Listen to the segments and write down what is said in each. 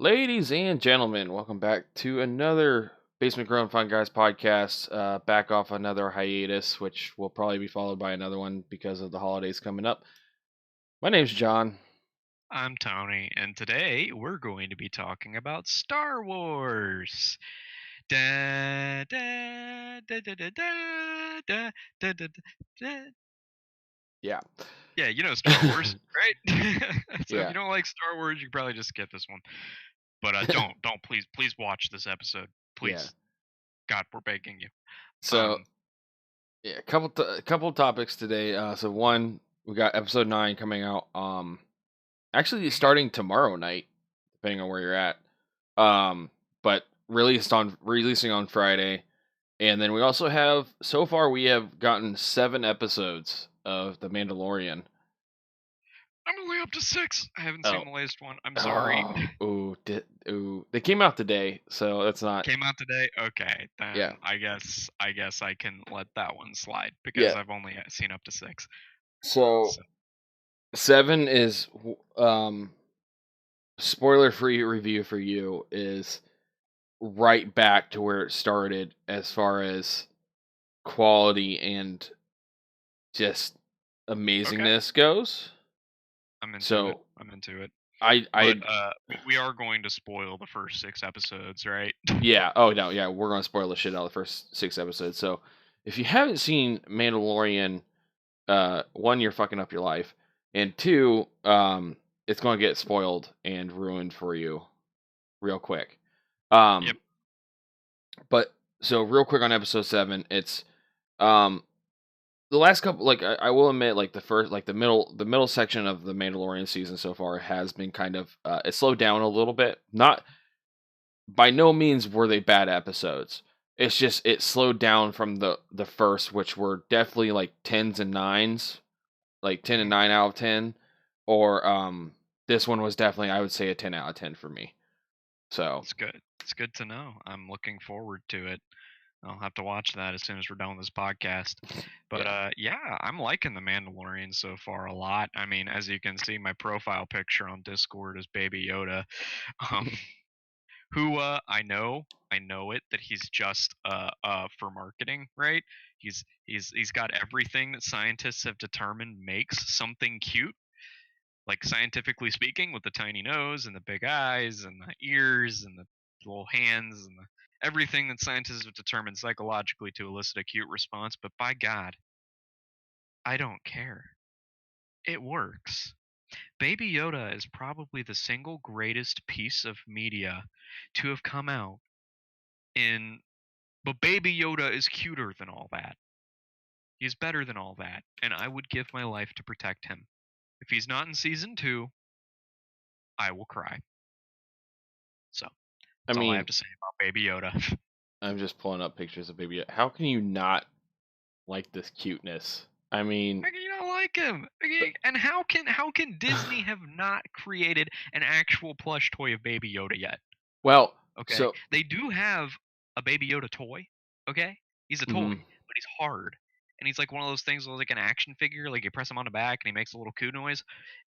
Ladies and gentlemen, welcome back to another Basement Grown Fun Guys podcast. Back off another hiatus, which will probably be followed by another one because of the holidays coming up. My name's John. I'm Tony, and today we're going to be talking about Star Wars. Da, da, da, da, da, da, da, da, da, da. Yeah. Yeah, you know Star Wars, right? So if Yeah. you don't like Star Wars, you can probably just skip this one. But don't, please watch this episode, Yeah. please. God, we're begging you. So, Um, yeah, a couple of topics today. So one, we got episode 9 coming out. Actually mhm. starting tomorrow night, depending on where you're at. But releasing on Friday. And then we also have, so far, we have gotten 7 episodes of The Mandalorian. I'm only up to 6. I haven't Oh, seen the latest one. I'm sorry. ooh. They came out today, so that's not. Came out today? Okay, Yeah, then I guess I can let that one slide because yeah. I've only seen up to 6. So So, 7 is spoiler free review for you is right back to where it started as far as quality and just okay, amazingness goes. I'm into it. So I'm into it. But I we are going to spoil the first 6 episodes, right? Yeah. Oh no. Yeah, we're gonna spoil the shit out of the first 6 episodes. So if you haven't seen Mandalorian, one, you're fucking up your life, and two, it's gonna get spoiled and ruined for you real quick. Yep. Um, but so real quick on episode 7, it's um the last couple. Like I will admit, like the first, like the middle section of the Mandalorian season so far has been kind of it slowed down a little bit. Not by no means were they bad episodes. It's just it slowed down from the first, which were definitely like tens and nines, like 10 and Mhm. 9 out of 10, or this one was definitely, I would say, a 10 out of 10 for me. So It's good. It's good to know. I'm looking forward to it. I'll have to watch that as soon as we're done with this podcast. But yeah. yeah, I'm liking the Mandalorian so far a lot. I mean, as you can see, my profile picture on Discord is Baby Yoda. Um, who I know it that he's just for marketing, right? He's got everything that scientists have determined makes something cute, like scientifically speaking, with the tiny nose and the big eyes and the ears and the little hands and everything that scientists have determined psychologically to elicit a cute response. But by God, I don't care. It works. Baby Yoda is probably the single greatest piece of media to have come out in. But Baby Yoda is cuter than all that. He's better than all that, and I would give my life to protect him. If he's not in season 2, I will cry. So, I that's all I have mean, to say about Baby Yoda. I'm just pulling up pictures of Baby. How can you not like this cuteness? I mean, How can you not like him? And how can Disney have not created an actual plush toy of Baby Yoda yet? well, Okay, so they do have a Baby Yoda toy. Okay, he's a toy, mhm, but he's hard, and he's like one of those things where like an action figure. Like you press him on the back and he makes a little coo noise.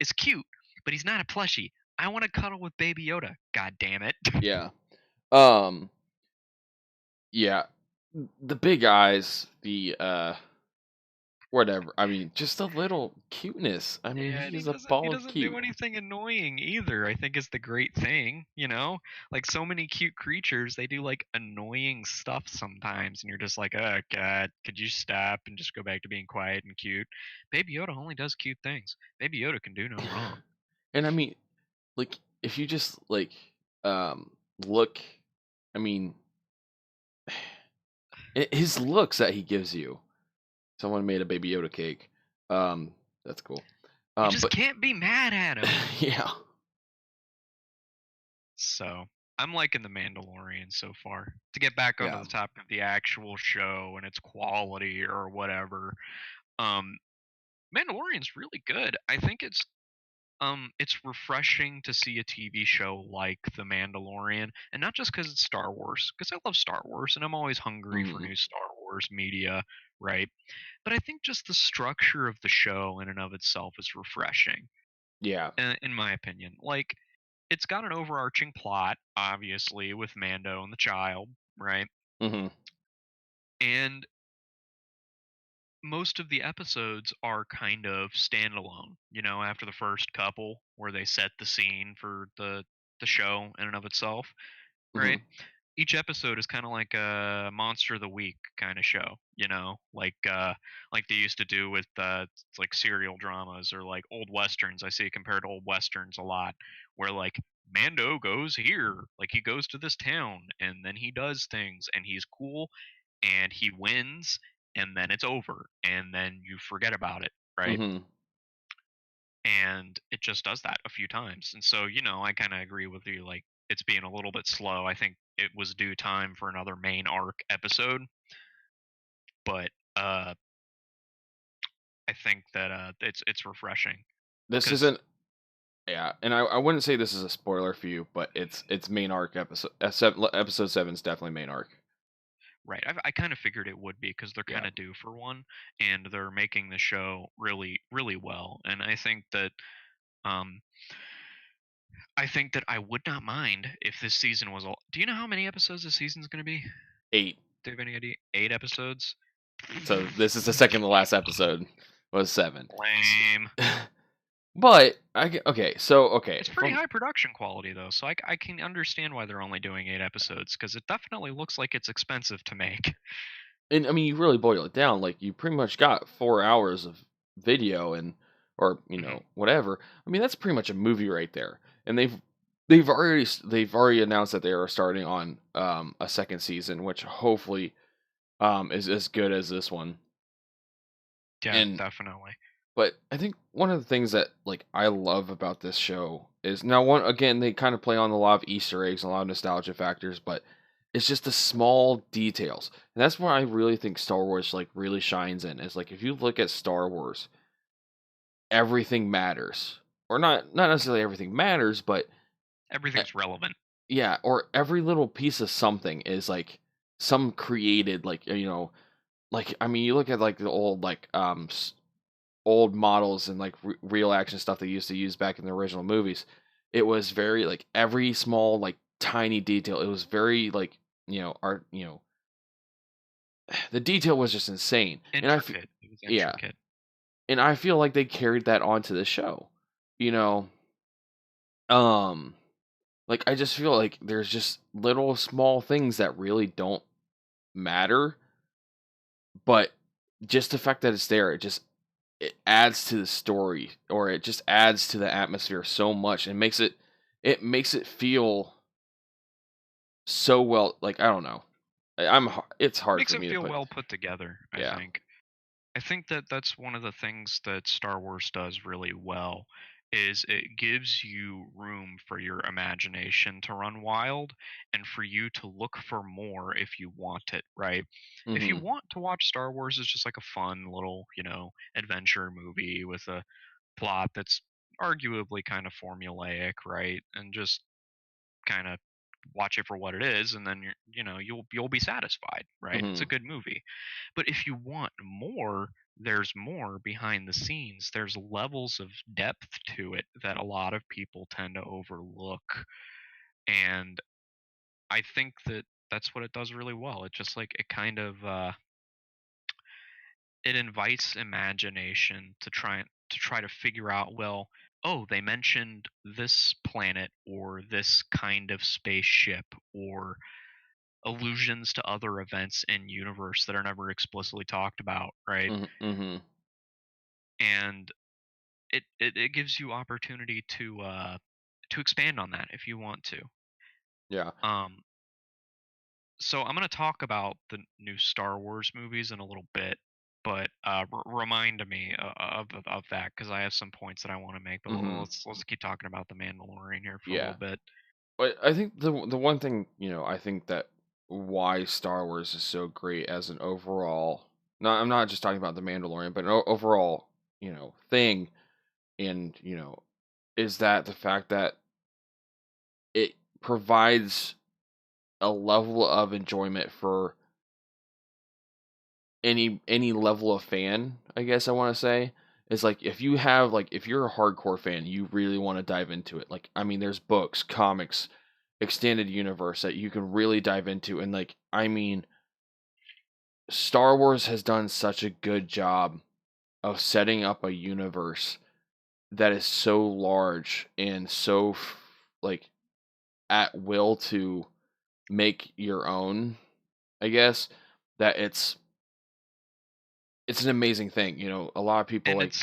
It's cute, but he's not a plushie. I want to cuddle with Baby Yoda. God damn it! yeah, um, yeah, the big eyes, the whatever. I mean, just a little cuteness. I mean, Yeah, and he's he a doesn't he ball of doesn't do cute. anything annoying either. I think is the great thing, you know? Like so many cute creatures, they do like annoying stuff sometimes and you're just like, "Oh god, could you stop and just go back to being quiet and cute?" Baby Yoda only does cute things. Baby Yoda can do no wrong. And I mean, like, if you just like look, I mean, his looks that he gives you. Someone made a Baby Yoda cake. That's cool. You just But can't be mad at him. yeah, So, I'm liking The Mandalorian so far. To get back onto yeah. the topic of the actual show and its quality or whatever, um Mandalorian's really good. I think it's refreshing to see a TV show like The Mandalorian, and not just because it's Star Wars, because I love Star Wars and I'm always hungry for Mm, new Star Wars media, right? But I think just the structure of the show in and of itself is refreshing, yeah. in my opinion. Like, it's got an overarching plot, obviously, with Mando and the child, right? Mhm. And most of the episodes are kind of standalone, after the first couple where they set the scene for the show in and of itself, right? Mhm. Each episode is kind of like a monster of the week kind of show, like they used to do with like serial dramas or like old westerns. I see it compared to old westerns a lot, where like Mando goes here, like he goes to this town and then he does things and he's cool and he wins and then it's over and then you forget about it, right? Mhm. And it just does that a few times. And so, I kind of agree with you. Like, it's being a little bit slow. I think it was due time for another main arc episode, but I think that it's refreshing This because isn't yeah, and I wouldn't say this is a spoiler for you, but it's main arc episode 7 is definitely main arc. right, I kind of figured it would be because they're Yeah. kind of due for one, and they're making the show really really well. And um I think that I would not mind if this season was all. Do you know how many episodes this season's going to be? 8. Do you have any idea? 8 episodes. So this is the second to last episode was 7. Lame. But okay, so okay, It's pretty from high production quality though, so I can understand why they're only doing 8 episodes because it definitely looks like it's expensive to make. and I mean you really boil it down, like you pretty much got 4 hours of video and or, Hmm. whatever. I mean that's pretty much a movie right there. And they've already announced that they are starting on a second season, which hopefully is as good as this one. Yeah, And definitely. but I think one of the things that like I love about this show is now one again they kind of play on a lot of Easter eggs and a lot of nostalgia factors, but it's just the small details. And that's where I really think Star Wars like really shines in. Is like if you look at Star Wars, everything matters. Or not necessarily everything matters, but e- Everything's relevant. yeah, or every little piece of something is like some created like like I mean you look at like the old like old models and like real action stuff they used to use back in the original movies, it was very like every small like tiny detail. It was very like art. The detail was just insane, and Intricate. It was yeah, intricate. and I feel like they carried that onto the show. You know, um, like I just feel like there's just little small things that really don't matter, but just the fact that it's there, it adds to the story or it just adds to the atmosphere so much and makes it feel so well. Like I don't know, it's hard Makes for it me to feel put. well put together, I Yeah. think. I think that that's one of the things that Star Wars does really well is it gives you room for your imagination to run wild and for you to look for more if you want it, right? If you Mm-hmm. want to watch Star Wars as just like a fun little, adventure movie with a plot that's arguably kind of formulaic, right? And just kind of watch it for what it is and then you'll be satisfied, right? It's Mm-hmm. a good movie. But if you want more, there's more behind the scenes. There's levels of depth to it that a lot of people tend to overlook. And I think that that's what it does really well. It just like it kind of it invites imagination to try to figure out, well, oh, they mentioned this planet or this kind of spaceship or allusions to other events in universe that are never explicitly talked about, right? Mm-hmm. And it gives you opportunity to expand on that if you want to. Yeah. Um, so I'm going to talk about the new Star Wars movies in a little bit, but remind me of that because I have some points that I want to make. But Mm-hmm. let's keep talking about the Mandalorian here for a little Yeah. bit. But I think the one thing I think that why Star Wars is so great as an overall. No, I'm not just talking about the Mandalorian, but an overall thing, and is that the fact that it provides a level of enjoyment for any level of fan, I guess I want to say. is like if you have like if you're a hardcore fan, you really want to dive into it. Like I mean, there's books, comics, extended universe that you can really dive into, and like I mean, Star Wars has done such a good job of setting up a universe that is so large and so like at will to make your own, I guess, that it's an amazing thing. You know, a lot of people And like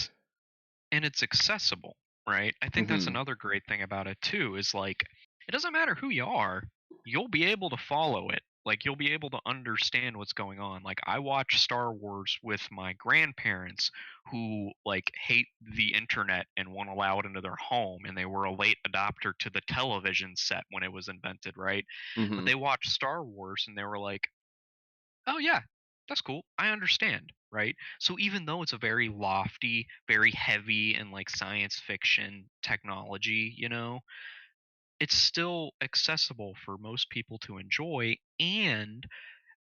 it's accessible, right? I think that's mhm another great thing about it too, is like it doesn't matter who you are, you'll be able to follow it. Like you'll be able to understand what's going on. Like I watch Star Wars with my grandparents who like hate the internet and won't allow it into their home, and they were a late adopter to the television set when it was invented, right? But mhm they watched Star Wars and they were like, "Oh yeah, that's cool. I understand." Right? So even though it's a very lofty, very heavy and like science fiction technology, it's still accessible for most people to enjoy. And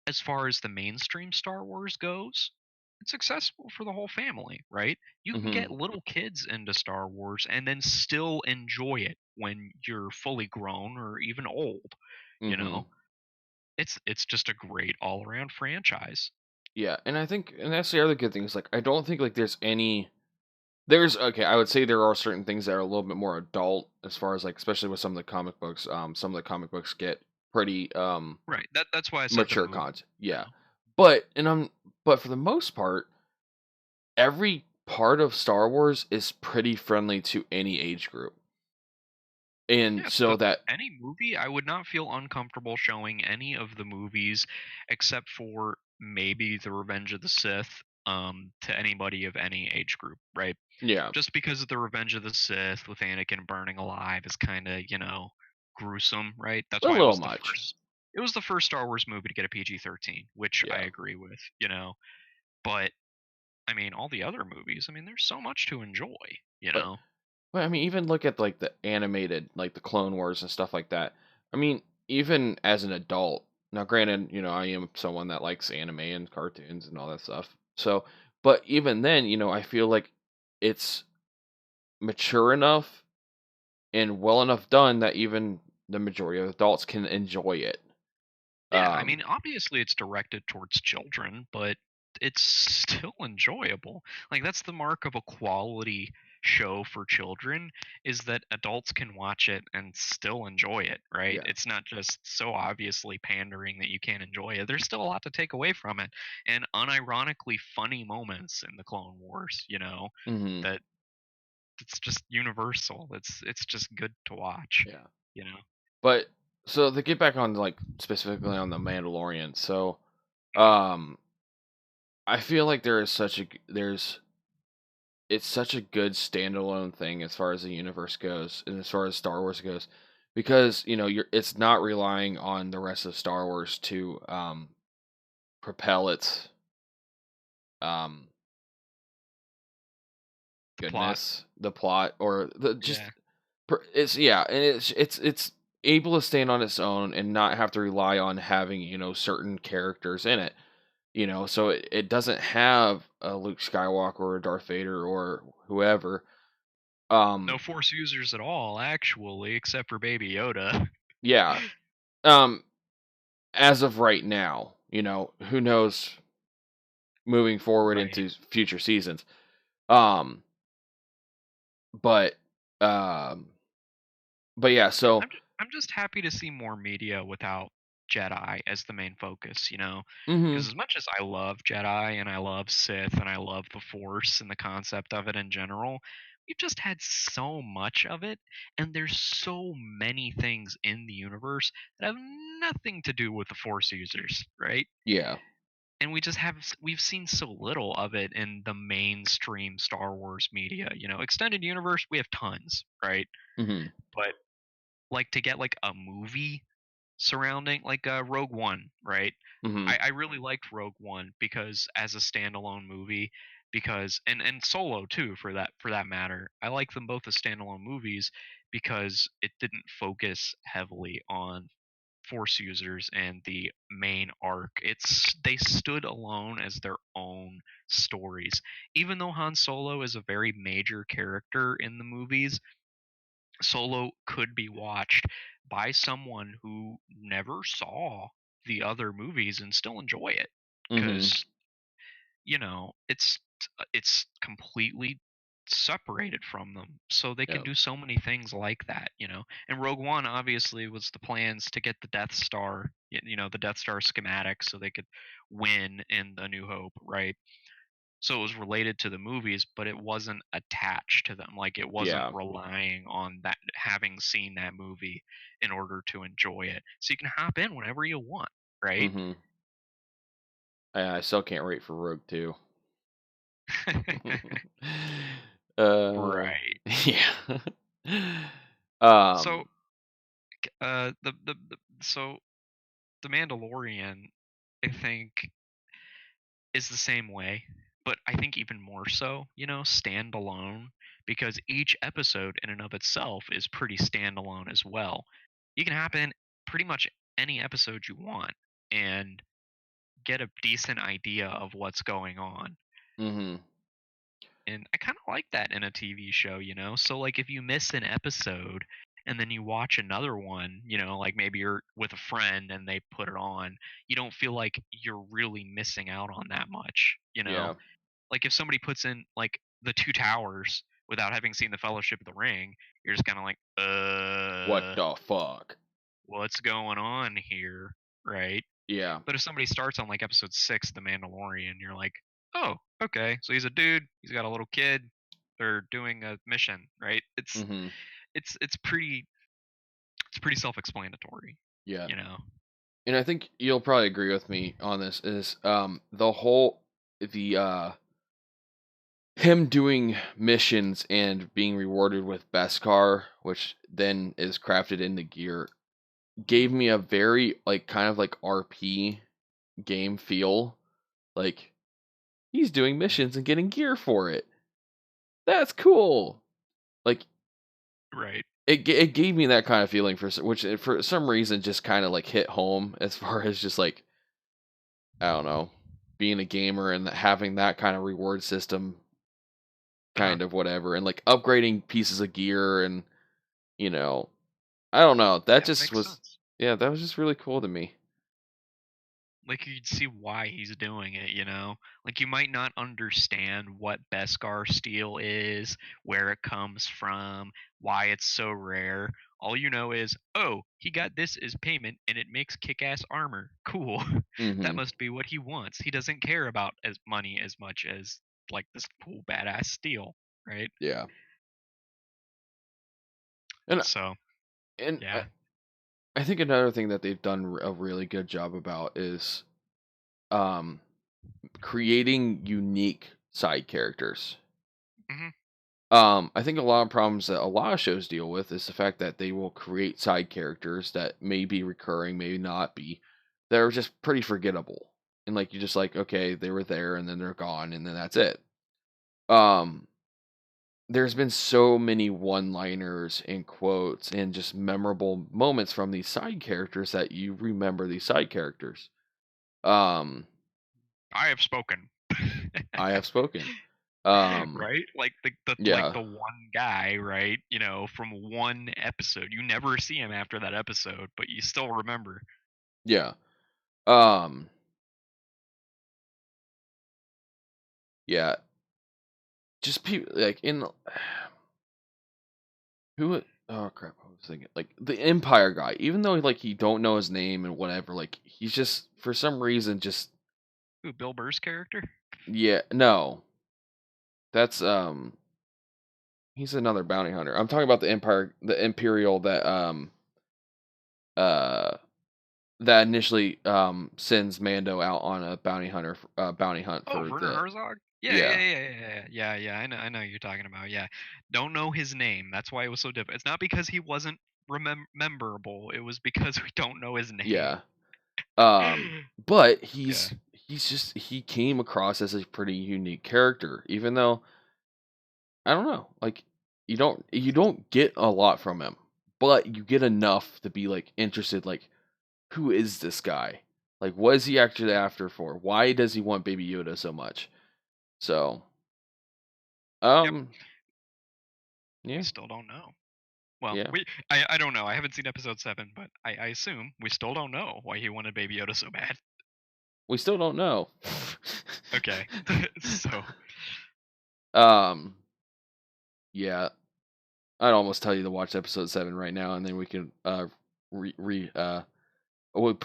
as far as the mainstream Star Wars goes, it's accessible for the whole family, right? You can get mhm little kids into Star Wars and then still enjoy it when you're fully grown or even old, you know? mhm It's just a great all-around franchise. yeah, and I think and that's the other good thing is like I don't think like there's okay, I would say there are certain things that are a little bit more adult as far as like especially with some of the comic books. Some of the comic books get pretty Right. That's why I said the mature movie, content. you Yeah. know. But and but for the most part, every part of Star Wars is pretty friendly to any age group. And Yeah, so that any movie, I would not feel uncomfortable showing any of the movies except for maybe The Revenge of the Sith to anybody of any age group, right? yeah, Just because of The Revenge of the Sith with Anakin burning alive is kind of, gruesome, right? That's a why it little was much. it was the first Star Wars movie to get a PG-13, which I Yeah. agree with. But I mean, all the other movies, I mean, there's so much to enjoy, you But know. I mean even look at like the animated like the Clone Wars and stuff like that. I mean, even as an adult, now granted, I am someone that likes anime and cartoons and all that stuff. So, but even then, I feel like it's mature enough and well enough done that even the majority of adults can enjoy it. Yeah, I mean, Um, obviously it's directed towards children, but it's still enjoyable. Like that's the mark of a quality show for children is that adults can watch it and still enjoy it, right? yeah. It's not just so obviously pandering that you can't enjoy it. There's still a lot to take away from it and unironically funny moments in the Clone Wars, Mhm. that it's just universal. It's just good to watch, Yeah. you know. But so to get back on like specifically on the Mandalorian, so Mhm. um I feel like there is such a there's it's such a good standalone thing as far as the universe goes and as far as Star Wars goes because it's not relying on the rest of Star Wars to propel its um The plot. goodness, the plot or the just Yeah. it's yeah, and it's able to stand on its own and not have to rely on having, certain characters in it. So it doesn't have a Luke Skywalker or a Darth Vader or whoever. No Um force users at all, actually, except for Baby Yoda. yeah. Um as of right now, who knows moving forward Right. into future seasons. Um but um but yeah, so I'm just happy to see more media without Jedi as the main focus, mhm. because as much as I love Jedi and I love Sith and I love the Force and the concept of it in general, we've just had so much of it, and there's so many things in the universe that have nothing to do with the Force users, right? Yeah. And we've seen so little of it in the mainstream Star Wars media. Extended universe, we have tons, right? Mhm. But like to get like a movie surrounding like Rogue One, right? Mhm. I really liked Rogue One because as a standalone movie, because and Solo too for that matter. I like them both as standalone movies because it didn't focus heavily on Force users and the main arc. They stood alone as their own stories. Even though Han Solo is a very major character in the movies, Solo could be watched by someone who never saw the other movies and still enjoy it Mm-hmm. because it's completely separated from them, so they can Yeah. do so many things like that. And Rogue One obviously was the plans to get the Death Star, the Death Star schematic, so they could win in A New Hope, right? So it was related to the movies, but it wasn't attached to them. Like, it wasn't Yeah. relying on that, having seen that movie in order to enjoy it. So you can hop in whenever you want, right? Mm-hmm. I still can't wait for Rogue 2. uh, Right. yeah. So, um, so the Mandalorian, I think, is the same way, but I think even more so, standalone, because each episode in and of itself is pretty standalone as well. You can hop in pretty much any episode you want and get a decent idea of what's going on. mm-hmm. And I kind of like that in a TV show. So, like, if you miss an episode and then you watch another one, like maybe you're with a friend and they put it on, you don't feel like you're really missing out on that much. Yeah. Like, if somebody puts in like the Two Towers without having seen the Fellowship of the Ring, you're just kind of like, What the fuck? what's going on here, right? Yeah. But if somebody starts on like episode 6 of The Mandalorian, you're like, oh, okay, so he's a dude, he's got a little kid, they're doing a mission, right? Mm-hmm. It's pretty self-explanatory, Yeah. you know. And I think you'll probably agree with me on this is the whole the him doing missions and being rewarded with Beskar, which then is crafted into gear, gave me a very like kind of like RP game feel. Like he's doing missions and getting gear for it. That's cool. Like Right. it gave me that kind of feeling which for some reason just kind of like hit home as far as just like I don't know, being a gamer and having that kind of reward system, Uh-huh. kind of whatever, and like upgrading pieces of gear and you know, I don't know. That Yeah, just makes was, sense. yeah, that was just really cool to me. Like, you'd see why he's doing it. Like, you might not understand what Beskar steel is, where it comes from, why it's so rare. All you know is, oh, he got this as payment and it makes kick-ass armor. Cool. That Hmm. must be what he wants. He doesn't care about as money as much as like this cool badass steel, right? Yeah, and So, and yeah. I think another thing that they've done a really good job about is um creating unique side characters. Mhm. I think a lot of problems that a lot of shows deal with is the fact that they will create side characters that may be recurring, may not be, that are just pretty forgettable. And like you just like, okay, they were there and then they're gone and then that's it. Um, there's been so many one-liners and quotes and just memorable moments from these side characters that you remember these side characters. Um, I have spoken. I have spoken. Um, Right? Like yeah, the one guy, right? From one episode. You never see him after that episode, but you still remember. yeah. Um, yeah. Just people like in who? Oh crap! I was thinking like the Empire guy. Even though like you don't know his name and whatever, like he's just for some reason just Who, Bill Burr's character? yeah. No, that's he's another bounty hunter. I'm talking about the Empire, the Imperial uh that initially sends Mando out on a bounty hunt Oh, for Werner the Herzog? Yeah, yeah, yeah yeah, yeah, yeah, yeah, yeah. I know who you're talking about. Yeah. Don't know his name. That's why it was so different. It's not because he wasn't memorable. It was because we don't know his name. yeah but Yeah. he's just he came across as a pretty unique character, even though I don't know. Like you don't get a lot from him, but you get enough to be like interested. Like who is this guy? Like, what is he actually after for? Why does he want Baby Yoda so much? So, Yep. um, We yeah, still don't know. Well, yeah, I don't know. I haven't seen episode 7, but I assume we still don't know why he wanted Baby Yoda so bad. we still don't know. Okay. So, um, yeah, I'd almost tell you to watch episode 7 right now, and then we can we'll no, that's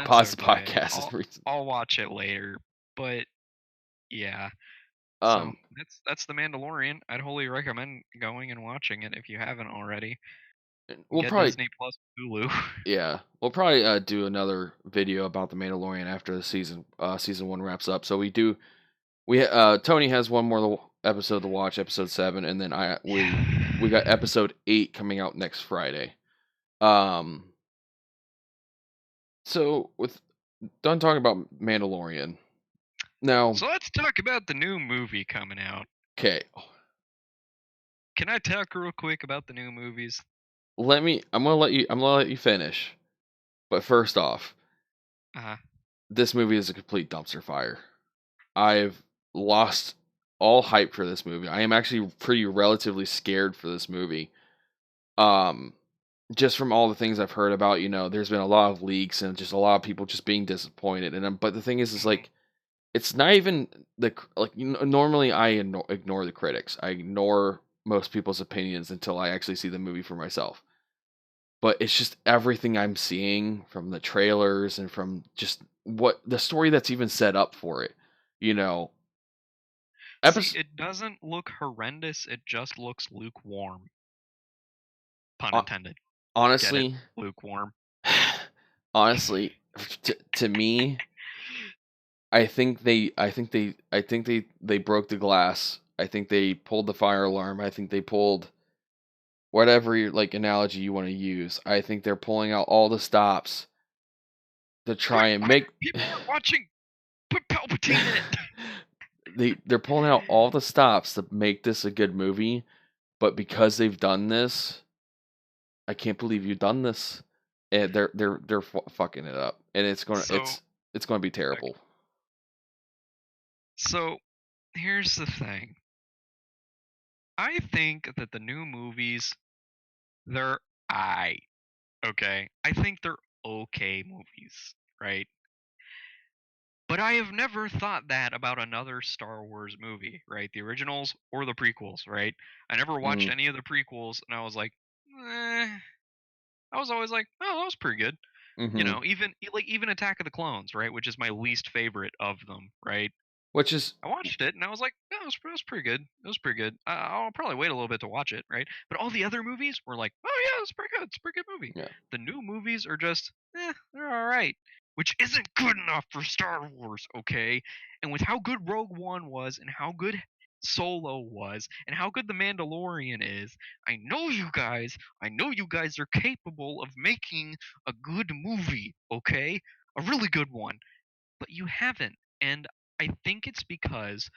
pause the okay. podcast. I'll watch it later. But yeah. So, um, that's The Mandalorian. I'd wholly recommend going and watching it if you haven't already. we'll Get probably Disney Plus Hulu. yeah, we'll probably do another video about the Mandalorian after the season 1 wraps up. So Tony has one more episode to watch, episode 7, and then we got Yeah. episode 8 coming out next Friday. Um, so with done talking about Mandalorian. Now, So let's talk about the new movie coming out. okay, Can I talk real quick about the new movies? I'm gonna let you finish. But first off, Uh, this movie is a complete dumpster fire. I've lost all hype for this movie. I am actually pretty relatively scared for this movie. Um, just from all the things I've heard about, there's been a lot of leaks and just a lot of people just being disappointed. But the thing is mhm. like it's not even normally I ignore the critics. I ignore most people's opinions until I actually see the movie for myself. But it's just everything I'm seeing from the trailers and from just what the story that's even set up for it. You know, See, episode it doesn't look horrendous. It just looks lukewarm. Pun intended. Get it? honestly, Lukewarm. honestly, to me, I think they broke the glass. I think they pulled the fire alarm. I think they pulled whatever analogy you want to use. I think they're pulling out all the stops to try Quick, and quick! make People aren't watching. Put Palpatine in it. they're pulling out all the stops to make this a good movie, but because they've done this, I can't believe you've done this. And they're fucking it up, and So, it's going to be okay. terrible. So here's the thing. I think that the new movies, they're I. Okay, I think they're okay movies, right? But I have never thought that about another Star Wars movie, right? The originals or the prequels, right? I never watched Mhm. any of the prequels, and I was like, eh. I was always like, oh, that was pretty good. Mhm. Even Attack of the Clones, right, which is my least favorite of them, right? Which is I watched it and I was like, yeah, it was pretty good. It was pretty good. I'll probably wait a little bit to watch it, right? But all the other movies were like, oh yeah, it's pretty good. It's a pretty good movie. yeah. The new movies are just, they're all right, which isn't good enough for Star Wars, okay? And with how good Rogue One was, and how good Solo was, and how good The Mandalorian is, I know you guys are capable of making a good movie, okay? A really good one, but you haven't. And I think it's because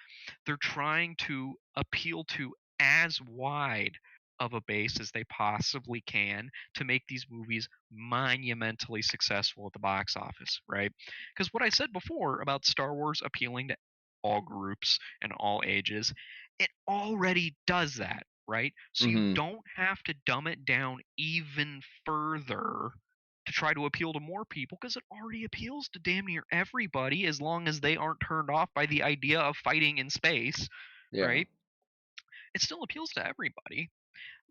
they're trying to appeal to as wide of a base as they possibly can to make these movies monumentally successful at the box office, right? Because what I said before about Star Wars appealing to all groups and all ages, it already does that, right? So you Mhm. don't have to dumb it down even further to try to appeal to more people because it already appeals to damn near everybody as long as they aren't turned off by the idea of fighting in space, Yeah. right? It still appeals to everybody.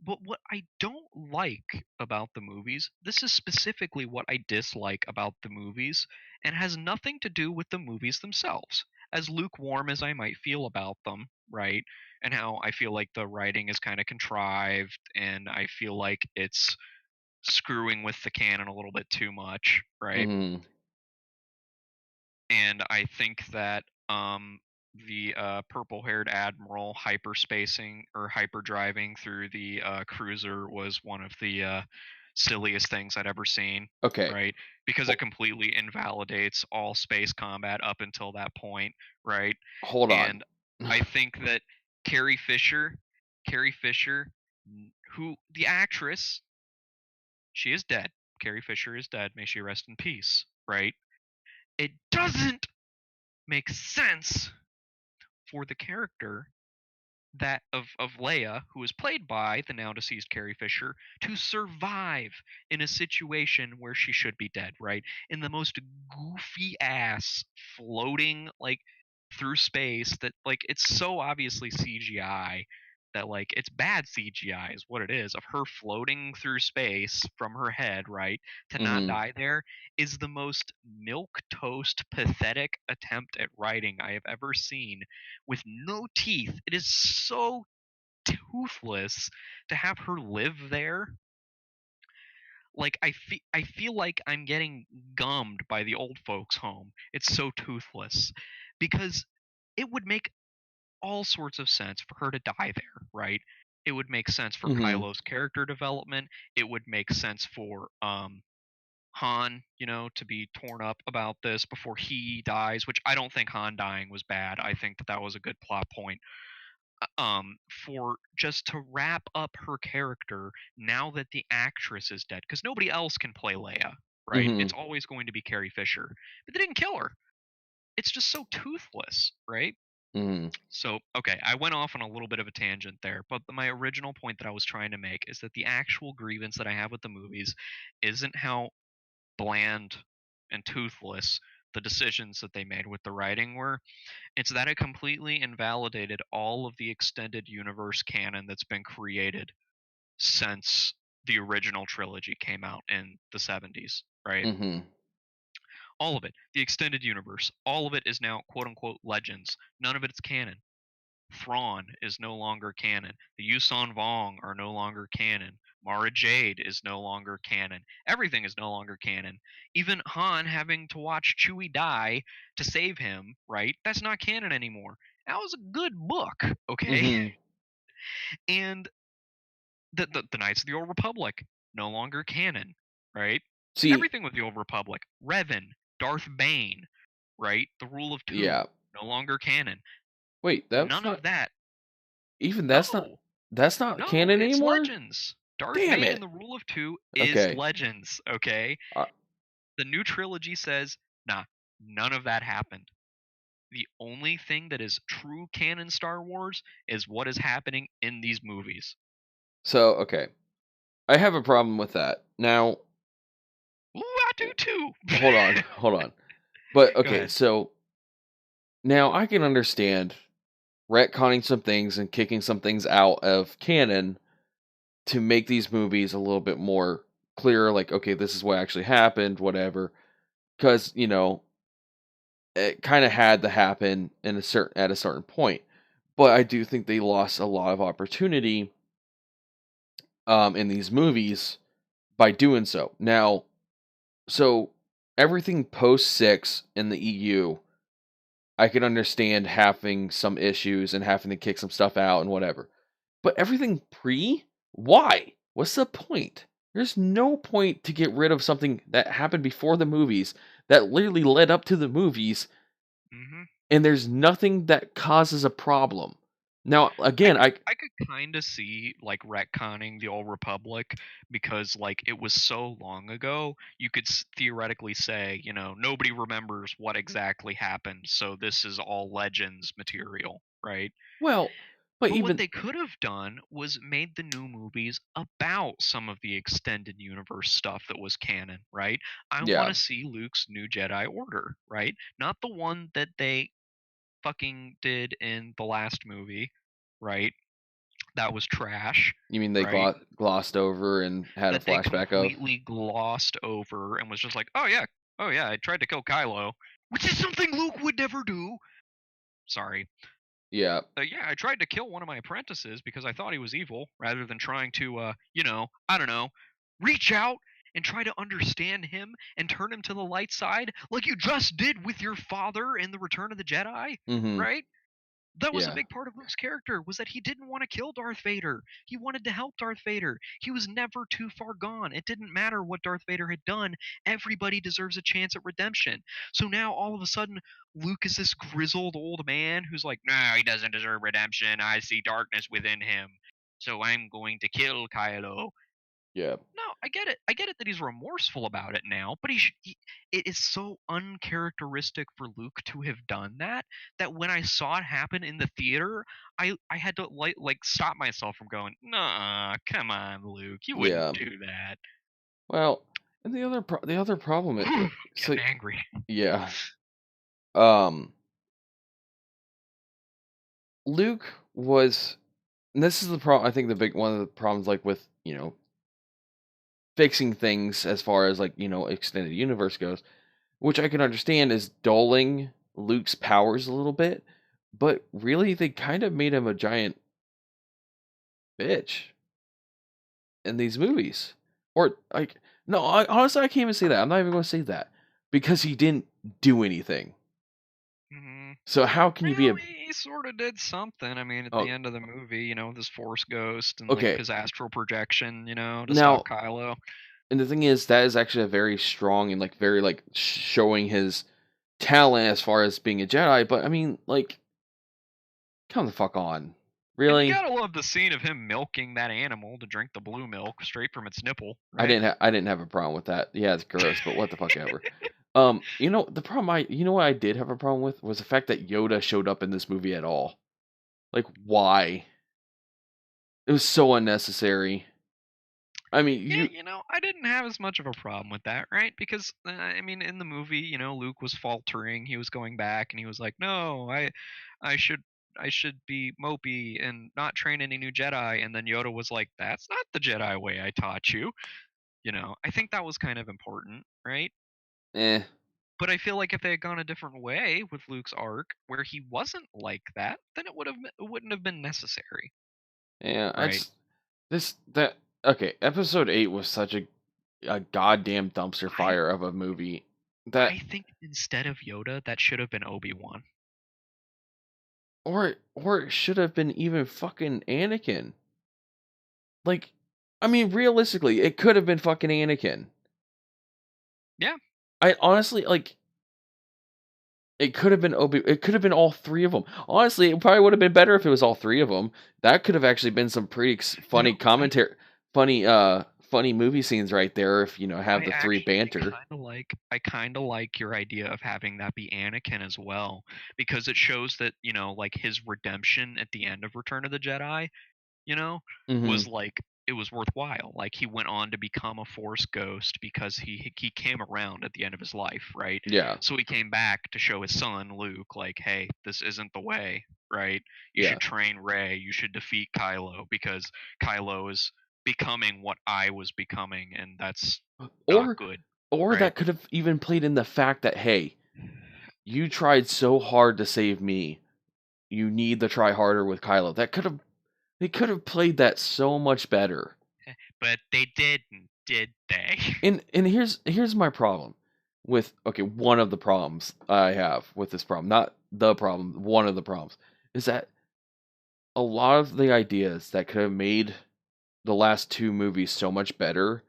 But what I don't like about the movies, this is specifically what I dislike about the movies, and has nothing to do with the movies themselves. As lukewarm as I might feel about them, right? And how I feel like the writing is kind of contrived, and I feel like it's screwing with the canon a little bit too much, right? Mhm. And I think that the purple-haired admiral hyperspacing or hyperdriving through the cruiser was one of the silliest things I'd ever seen, Okay. right? Because it Ho- completely invalidates all space combat up until that point, right? hold on. And I think that Carrie Fisher, Carrie Fisher, who the actress, she is dead. Carrie Fisher is dead. May she rest in peace. Right? It doesn't make sense for the character that of Leia, who is played by the now deceased Carrie Fisher, to survive in a situation where she should be dead, right? In the most goofy ass floating like through space that like it's so obviously CGI that like it's bad CGI is what it is of her floating through space from her head, right? To not Mhm. die there is the most milk toast pathetic attempt at writing I have ever seen with no teeth. It is so toothless to have her live there. Like I feel like I'm getting gummed by the old folks home. It's so toothless because it would make all sorts of sense for her to die there, right? It would make sense for Mhm. Kylo's character development. It would make sense for Han, to be torn up about this before he dies, which I don't think Han dying was bad. I think that that was a good plot point. For just to wrap up her character now that the actress is dead, because nobody else can play Leia, right? It's Mhm. always going to be Carrie Fisher, but they didn't kill her. It's just so toothless, right? Mhm. So, okay, I went off on a little bit of a tangent there, but my original point that I was trying to make is that the actual grievance that I have with the movies isn't how bland and toothless the decisions that they made with the writing were. It's that it completely invalidated all of the extended universe canon that's been created since the original trilogy came out in the 70s, right? Mhm. All of it. The extended universe. All of it is now quote unquote legends. None of it is canon. Thrawn is no longer canon. The Yuuzhan Vong are no longer canon. Mara Jade is no longer canon. Everything is no longer canon. Even Han having to watch Chewie die to save him, right? That's not canon anymore. That was a good book, okay? Mhm. And the Knights of the Old Republic, no longer canon, right? See, Everything with the Old Republic. Revan, Darth Bane, right? The Rule of Two, yeah. no longer canon. Wait, that's None not of that. even No, that's not no, canon it's anymore? Legends. Darth Damn Bane and it. the Rule of Two is Okay. Legends, okay? Uh, The new trilogy says, nah, none of that happened. The only thing that is true canon Star Wars is what is happening in these movies. so okay. I have a problem with that. Now, Ooh, I do too. hold on, hold on. But Go okay, ahead. so now I can understand retconning some things and kicking some things out of canon to make these movies a little bit more clear, like, okay, this is what actually happened, whatever. Because, it kind of had to happen in a certain at a certain point. But I do think they lost a lot of opportunity in these movies by doing so. Now, so everything post 6 in the EU, I can understand having some issues and having to kick some stuff out and whatever. But everything pre? Why? What's the point? There's no point to get rid of something that happened before the movies that literally led up to the movies, hmm and there's nothing that causes a problem. Now, I again, could I could kind of see like retconning the Old Republic because like it was so long ago. You could theoretically say, nobody remembers what exactly happened, so this is all legends material, right? well, but But what even they could have done was made the new movies about some of the extended universe stuff that was canon, right? I want yeah, to see Luke's new Jedi Order, right? Not the one that they fucking did in the last movie, right? That was trash, you mean they right? glossed over and had a That they flashback of? completely glossed over and was just like, oh yeah, I tried to kill Kylo, which is something Luke would never do. Sorry. Yeah. Yeah, I tried to kill one of my apprentices because I thought he was evil, rather than trying to, I don't know, reach out and try to understand him and turn him to the light side, like you just did with your father in the Return of the Jedi, Mhm. right? That was a Yeah. big part of Luke's character, was that he didn't want to kill Darth Vader. He wanted to help Darth Vader. He was never too far gone. It didn't matter what Darth Vader had done. Everybody deserves a chance at redemption. So now all of a sudden Luke is this grizzled old man who's like, "No, he doesn't deserve redemption. I see darkness within him. So I'm going to kill Kylo." Yeah. No, I get it. I get it that he's remorseful about it now, but it is so uncharacteristic for Luke to have done that, that when I saw it happen in the theater, I had to like stop myself from going, "Nah, come on, Luke, you wouldn't Yeah. do that." Well, and the other problem so Getting angry. yeah. Um Luke was, and this is the problem, I think the big one of the problems, like, with, fixing things as far as, like, extended universe goes, which I can understand is dulling Luke's powers a little bit, but really they kind of made him a giant bitch in these movies. Or, like, no, honestly, I can't even say that. I'm not even going to say that because he didn't do anything. Mhm. So how can you be Well, a he sort of did something. I mean, at the oh, end of the movie, this Force ghost and like okay. his astral projection, to stop Now, Kylo. and the thing is, that is actually a very strong and, like, very, like, showing his talent as far as being a Jedi. But I mean, like, come the fuck on, And you really? gotta love the scene of him milking that animal to drink the blue milk straight from its nipple, I right? didn't I didn't have a problem with that. Yeah, it's gross, but what the fuck ever. The problem you know what I did have a problem with was the fact that Yoda showed up in this movie at all. Like, why? It was so unnecessary. I mean, Yeah, you I didn't have as much of a problem with that, right? Because I mean, in the movie, Luke was faltering. He was going back, and he was like, "No, I should, I should be mopey and not train any new Jedi." And then Yoda was like, "That's not the Jedi way I taught you." I think that was kind of important, right? eh, But I feel like if they had gone a different way with Luke's arc, where he wasn't like that, then it wouldn't have been necessary, yeah, I right? just this that okay, episode 8 was such a goddamn dumpster I fire of a movie I that think instead of Yoda, that should have been Obi-Wan. or it should have been even fucking Anakin. Like, I mean, realistically, it could have been fucking Anakin. Yeah. I honestly, like, it could have been it could have been all 3 of them. Honestly, it probably would have been better if it was all 3 of them. That could have actually been some pretty funny I commentary, funny movie scenes right there if, have I the 3 actually banter. kind of like your idea of having that be Anakin as well, because it shows that, like his redemption at the end of Return of the Jedi, you know, was Mhm. like it was worthwhile. Like he went on to become a Force ghost because he came around at the end of his life, right? Yeah. So he came back to show his son Luke, like, hey, this isn't the way, right? You Yeah. should train Rey. You should defeat Kylo because Kylo is becoming what I was becoming, and that's not Or good, right? that could have even played in the fact that, hey, you tried so hard to save me. You need to try harder with Kylo. That could have They could have played that so much better. But they didn't, did they? And here's my problem with, okay, one of the problems I have with this problem, not the problem, one of the problems is that a lot of the ideas that could have made the last 2 movies so much better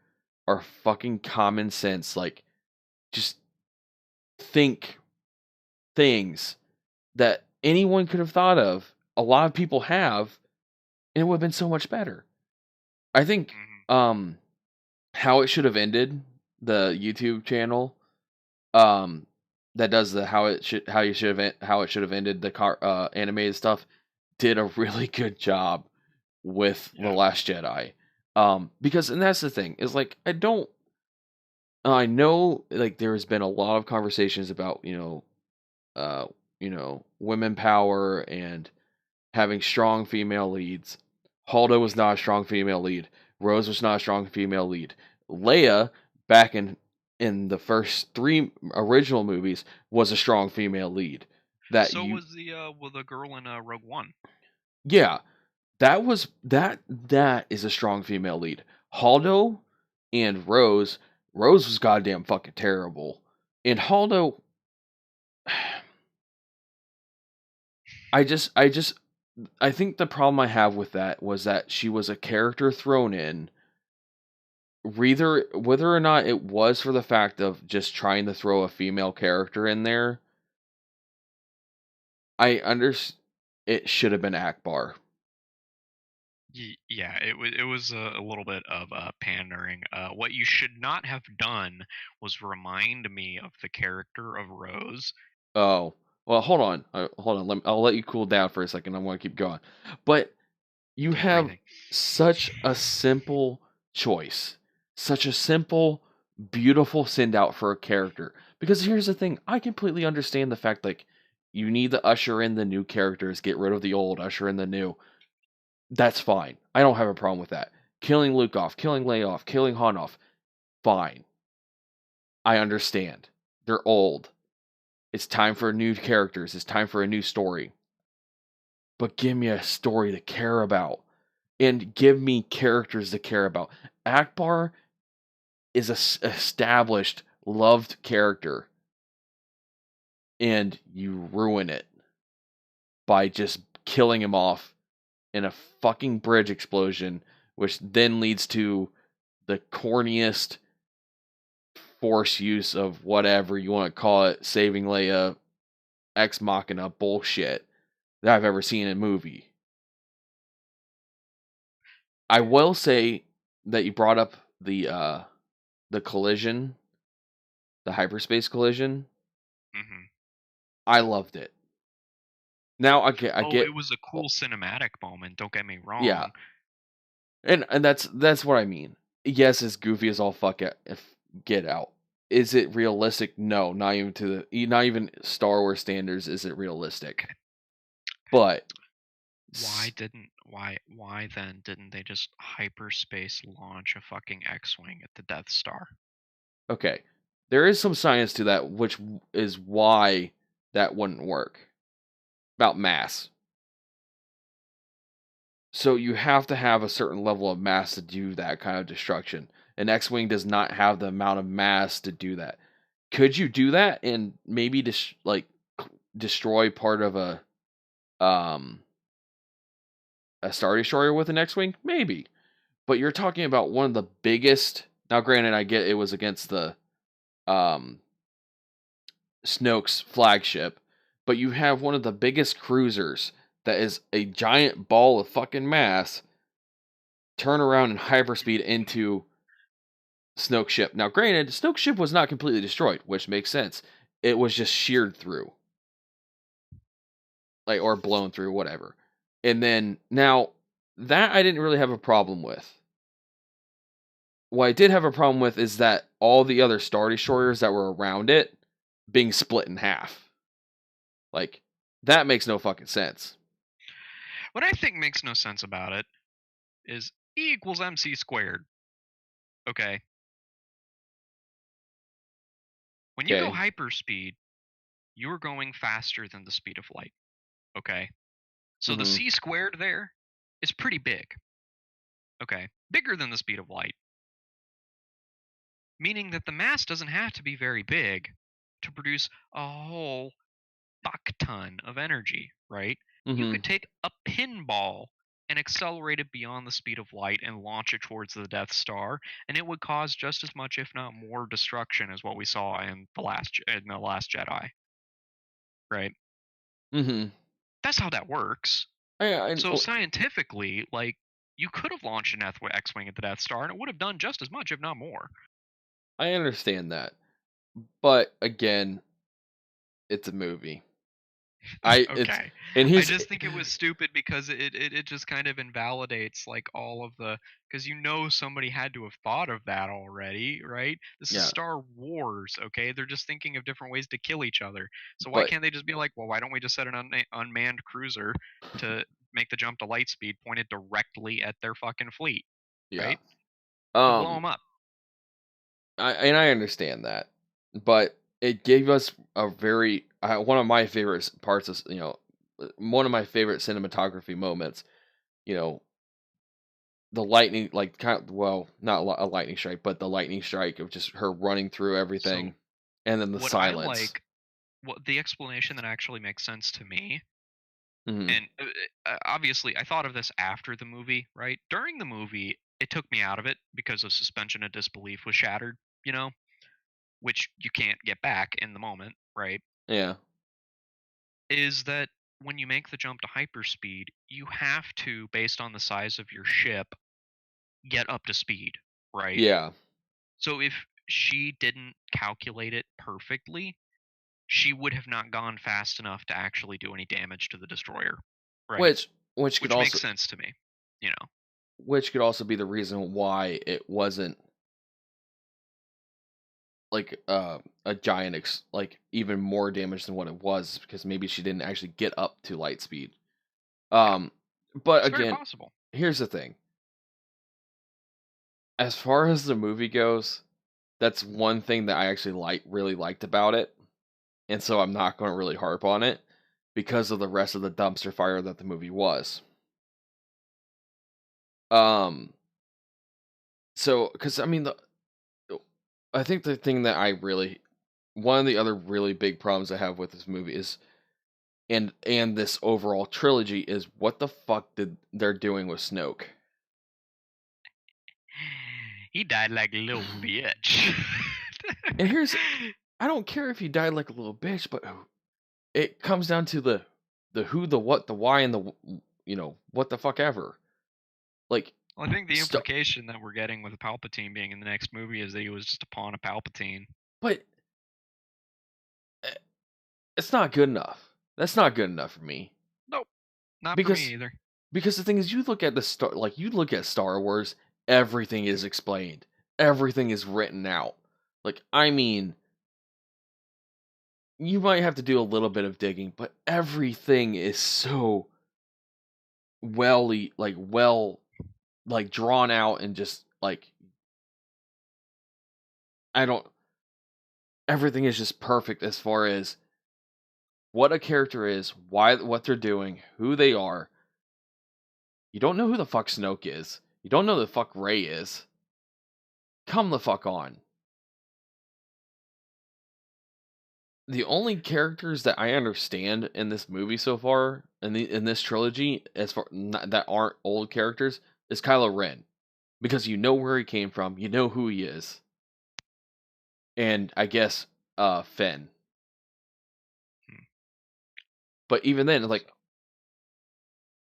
are fucking common sense, like, just think things that anyone could have thought of, a lot of people have, and it would have been so much better. I think, Mhm. um, How It Should Have Ended, the YouTube channel, um, that does the how it should have ended the animated stuff, did a really good job with The Yeah. Last Jedi. Because, and that's the thing, is like, I know, like, there's been a lot of conversations about, women power and having strong female leads. Holdo was not a strong female lead. Rose was not a strong female lead. Leia, back in the first 3 original movies, was a strong female lead. That So you was the girl in Rogue One. Yeah, that is a strong female lead. Holdo and Rose was goddamn fucking terrible. And Holdo, I think the problem I have with that was that she was a character thrown in, whether or not it was for the fact of just trying to throw a female character in there. I under It should have been Akbar. Yeah, it was a little bit of pandering. What you should not have done was remind me of the character of Rose. Oh, well, hold on. I'll let you cool down for a second. I want to keep going, but you Deep have breathing. such a simple choice, such a simple, beautiful send out for a character. Because here's the thing, I completely understand the fact like you need to usher in the new characters, get rid of the old, usher in the new. That's fine. I don't have a problem with that. Killing Luke off, killing Leia off, killing Han off, fine. I understand. They're old. It's time for new characters. It's time for a new story. But give me a story to care about and give me characters to care about. Akbar is a established, loved character, and you ruin it by just killing him off in a fucking bridge explosion, which then leads to the corniest force use of whatever you want to call it, saving Leia, ex machina bullshit that I've ever seen in a movie. I will say that you brought up the collision, the hyperspace collision. Hmm. I loved it. Now I Oh, get, it was a oh, cool cinematic moment. Don't get me yeah, wrong. and that's what I mean. Yes, as goofy as all fuck if Get Out. Is it realistic? No, not even Star Wars standards is it realistic. Okay. But Why then didn't they just hyperspace launch a fucking X-wing at the Death Star? okay, there is some science to that, which is why that wouldn't work about mass. So you have to have a certain level of mass to do that kind of destruction. An X-wing does not have the amount of mass to do that. Could you do that and maybe destroy part of um a Star Destroyer with an X-wing? Maybe. But you're talking about one of the biggest. Now, granted, I get it was against the um Snoke's flagship, but you have one of the biggest cruisers that is a giant ball of fucking mass turn around and hyperspeed into Snoke's ship. Now, granted, Snoke's ship was not completely destroyed, which makes sense. It was just sheared through, like, or blown through, whatever. And then now that I didn't really have a problem with. What I did have a problem with is that all the other Star Destroyers that were around it being split in half. Like, that makes no fucking sense. What I think makes no sense about it is E equals MC squared. Okay. When you go Okay. hyperspeed, you're going faster than the speed of light. Okay. So the Mm-hmm. C squared there is pretty big. Okay. Bigger than the speed of light. Meaning that the mass doesn't have to be very big to produce a whole fuck ton of energy, right? You Mm-hmm. could take a pinball and accelerate it beyond the speed of light and launch it towards the Death Star, and it would cause just as much, if not more, destruction as what we saw in the last Jedi, right? Mm-hmm. That's how that works. I So scientifically, like you could have launched an X-wing at the Death Star, and it would have done just as much, if not more. I understand that, but again, it's a movie. I it's Okay. and I he's just think it was stupid because it just kind of invalidates like all of the because somebody had to have thought of that already, right? This is yeah, Star Wars, okay? They're just thinking of different ways to kill each other. So why but can't they just be like, well, why don't we just set an unmanned cruiser to make the jump to light speed pointed directly at their fucking fleet, yeah. right? It'll blow Um, them up. I understand that, but it gave us a very one of my favorite parts of one of my favorite cinematography moments. You know, the lightning, like kind of, well, not a lightning strike, but the lightning strike of just her running through So everything, and then the what I silence. like, what the explanation that actually makes sense to me. Hmm. And obviously, I thought of this after the movie, right? During the movie, it took me out of it because of suspension of disbelief was shattered, you know, which you can't get back in the moment, right? Yeah. Is that when you make the jump to hyperspeed, you have to, based on the size of your ship, get up to speed, right? Yeah. So if she didn't calculate it perfectly, she would have not gone fast enough to actually do any damage to the destroyer, right? Which could Which also makes sense to me, you know. be the reason why it wasn't like a giant like even more damage than what it was, because maybe she didn't actually get up to light speed. Yeah, Um but it's very again, possible. here's the thing. As far as the movie goes, that's one thing that I actually really liked about it. And so I'm not going to really harp on it because of the rest of the dumpster fire that the movie was. Um so cuz I mean I think the thing that I really one of the other really big problems I have with this movie is and this overall trilogy is what the fuck did they're doing with Snoke? He died like a little bitch. And here's I don't care if he died like a little bitch, but it comes down to the who, the what, the why, and what the fuck ever. Like, Well, I think the stuff, implication that we're getting with Palpatine being in the next movie is that he was just a pawn of Palpatine. but eh, it's not good enough. That's not good enough for me Nope, not for me because either. the thing is, you look at you look at Star Wars, everything is explained, everything is written out. Like, I mean, you might have to do a little bit of digging, but everything is so well like drawn out and just like I don't everything is just perfect as far as what a character is, why what they're doing, who they are. You don't know who the fuck Snoke is. You don't know who the fuck Rey is. Come the fuck on. The only characters that I understand in this movie so far, in this trilogy, as far that aren't old characters, is Kylo Ren, because you know where he came from, you know who he is, and I guess Finn. Hmm. But even then, like,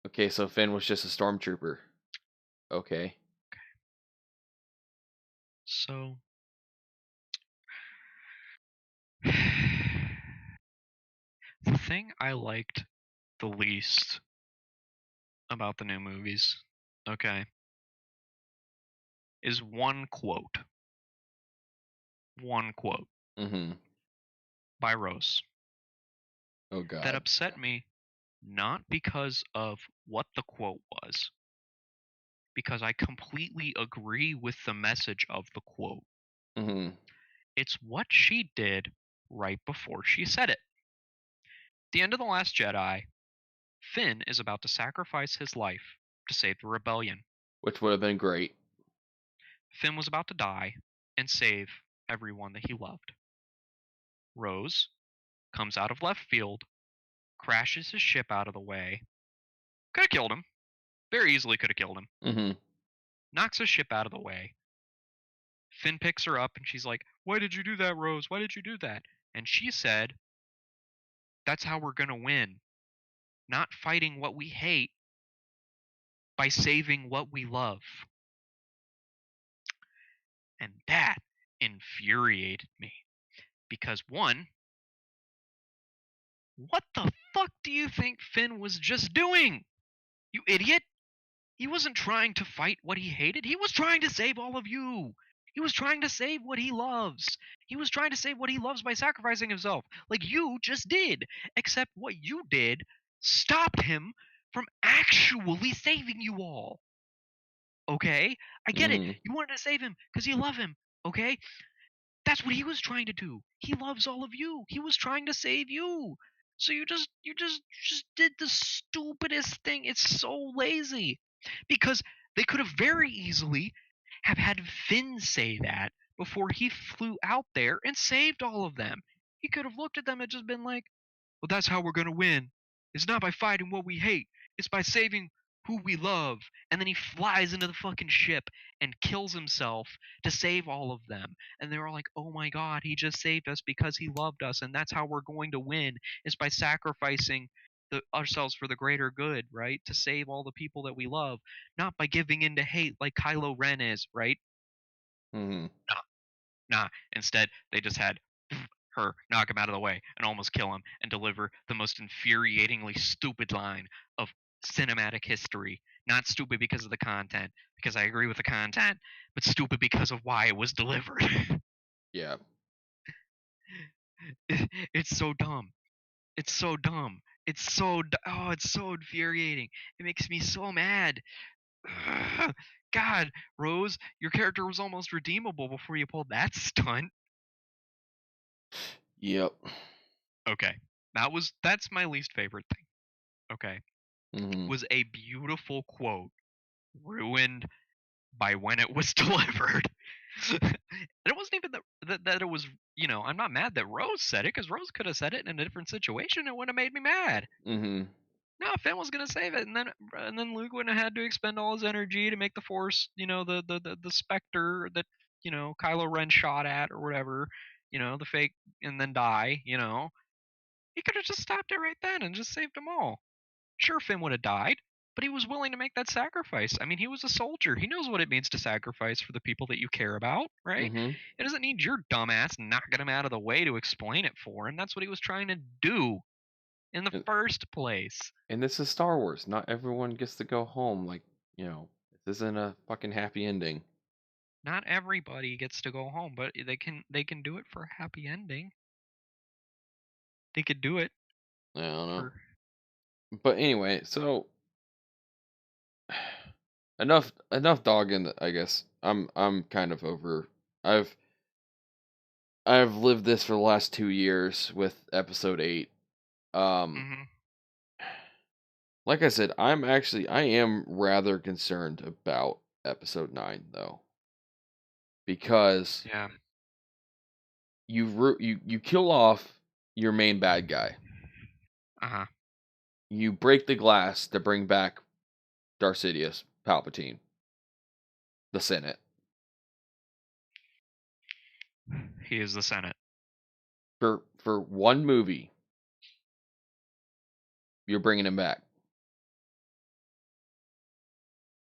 okay, so Finn was just a stormtrooper. Okay. So, the thing I liked the least about the new movies, okay, is one quote Mm-hmm. by Rose Oh that God. upset me, not because of what the quote was, because I completely agree with the message of the quote. Mm-hmm. It's what she did right before she said it. At the end of The Last Jedi, Finn is about to sacrifice his life to save the rebellion. Which would have been great. Finn was about to die and save everyone that he loved. Rose comes out of left field, crashes his ship out of the way. Could have killed him. Very easily could have killed him. Mm-hmm. Knocks his ship out of the way. Finn picks her up and she's like, "Why did you do that, Rose? Why did you do that?" And she said, "That's how we're going to win. Not fighting what we hate by saving what we love." And that infuriated me. Because, one, what the fuck do you think Finn was just doing? You idiot! He wasn't trying to fight what he hated. He was trying to save all of you. He was trying to save what he loves. He was trying to save what he loves by sacrificing himself, like you just did. Except what you did stopped him from actually saving you all. Okay? I get it. Mm-hmm. You wanted to save him because you love him. Okay? That's what he was trying to do. He loves all of you. He was trying to save you. So you just did the stupidest thing. It's so lazy. Because they could have very easily have had Finn say that before he flew out there and saved all of them. He could have looked at them and just been like, "Well, that's how we're going to win. It's not by fighting what we hate. It's by saving who we love." And then he flies into the fucking ship and kills himself to save all of them. And they were like, "Oh my god, he just saved us because he loved us, and that's how we're going to win, is by sacrificing ourselves for the greater good, right? To save all the people that we love, not by giving in to hate like Kylo Ren is, right? Mm-hmm. Nah, nah. Instead, they just had her knock him out of the way and almost kill him and deliver the most infuriatingly stupid line of cinematic history. Not stupid because of the content, because I agree with the content, but stupid because of why it was delivered. Yeah. It's so dumb. It's so dumb. It's so infuriating. It makes me so mad. God, Rose, your character was almost redeemable before you pulled that stunt. Yep. Okay. That's my least favorite thing. Okay. Mm-hmm. Was a beautiful quote ruined by when it was delivered. And it wasn't even that it was, I'm not mad that Rose said it, because Rose could have said it in a different situation. It would have made me mad. Mm-hmm. No, Finn was gonna save it, and then Luke wouldn't have had to expend all his energy to make the Force, the specter that Kylo Ren shot at or whatever, the fake, and then die. He could have just stopped it right then and just saved them all. Sure, Finn would have died, but he was willing to make that sacrifice. I mean, he was a soldier. He knows what it means to sacrifice for the people that you care about, right? Mm-hmm. It doesn't need your dumbass knocking him out of the way to explain it for him. That's what he was trying to do in the And, first place. and this is Star Wars. Not everyone gets to go home. Like, this isn't a fucking happy ending. Not everybody gets to go home, but they can do it for a happy ending. They could do it I don't know. for But anyway, so enough dogging. I guess I'm kind of over. I've I've lived this for the last 2 years with episode 8. Um, hmm like I said, I am rather concerned about episode 9 though, because yeah. you kill off your main bad guy. Uh-huh. You break the glass to bring back Darth Sidious, Palpatine, the Senate. He is the Senate. For one movie, you're bringing him back.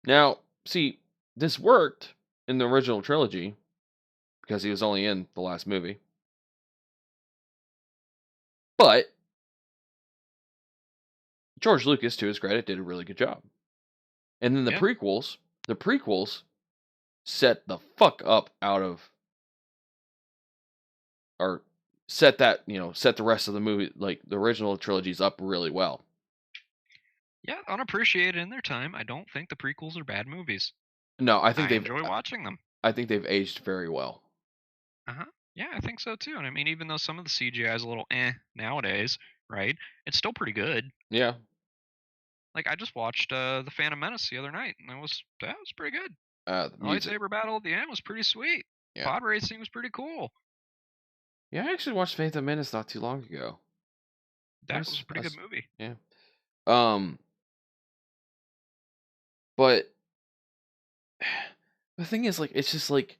Now, see, this worked in the original trilogy because he was only in the last movie. But George Lucas, to his credit, did a really good job. And then Yeah. the prequels set the fuck up out of, or set that, set the rest of the movie, like the original trilogies, up really well. Yeah, unappreciated in their time. I don't think the prequels are bad movies. No, I enjoy watching them. I think they've aged very well. Uh-huh. Yeah, I think so too. And I mean, even though some of the CGI is a little nowadays, right? It's still pretty good. Yeah. Like I just watched The Phantom Menace the other night, and that was pretty good. The The music. lightsaber battle at the end was pretty sweet. Yeah. Pod racing was pretty cool. Yeah, I actually watched Phantom Menace not too long ago. That was a pretty good movie. Yeah. Um, but the thing is, like, it's just like,